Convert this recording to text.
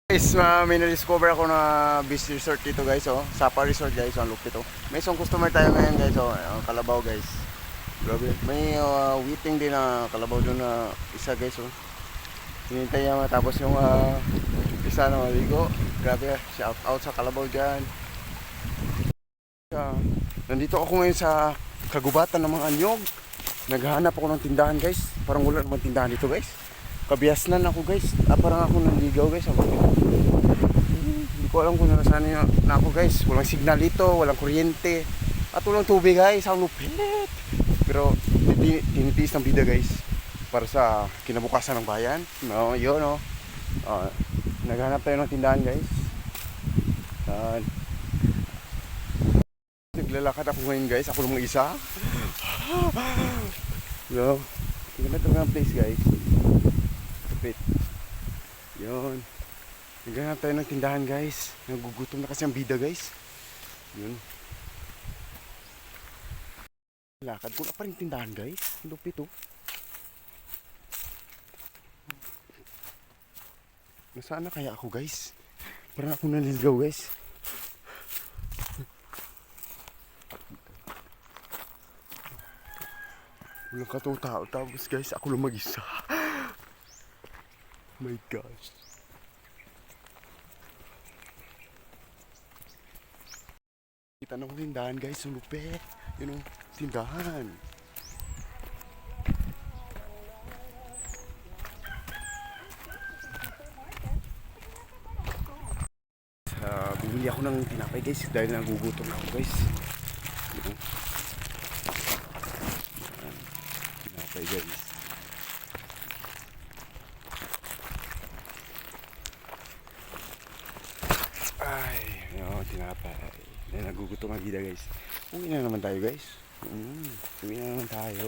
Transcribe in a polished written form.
Guys, may na-discover ako na beach resort dito guys, oh. Sapa Resort guys, ang lupit oh. May isang customer tayo ngayon guys, oh. Kalabaw guys. Grabe. May waiting din na kalabaw doon na isa guys, oh. Hinintay niya matapos yung isa na maligo. Grabe, shout out sa kalabaw dyan. Nandito ako ngayon sa kagubatan ng mga anyog. Naghahanap ako ng tindahan guys. Parang wala namang tindahan dito guys. Kabiasnan ako guys. Parang ako nanligaw guys. Hindi ko alam kung nasaan na ako guys. Walang signal dito, walang kuryente. At walang tubig guys. Ang lupit. Pero tinitiis ng bida guys. Para sa kinabukasan ng bayan. No, yun no. Naghanap tayo ng tindahan guys. Naglalakad ako ngayon guys. Ako lang mag-isa. So, tingnan natin ang place guys. Lupit. Yun. Naghanap tayo ng tindahan guys. Nagugutom na kasi ang bida guys. Yun. Lakad ko na pa rin tindahan guys. Lupit oh. Nasaan na kaya ako guys? Parang ako naliligaw guys. Walang katao-tao. Tapos guys, ako lang mag-isa. My gosh. Kita na ko tindahan guys. Ang lupit. You know, tindahan. Bumili ako ng tinapay guys dahil nagugutom ako guys. Tinapay guys. Ay, tinapay. Nagugutom ang gida guys. Uwi na naman tayo guys. Uwi na naman tayo.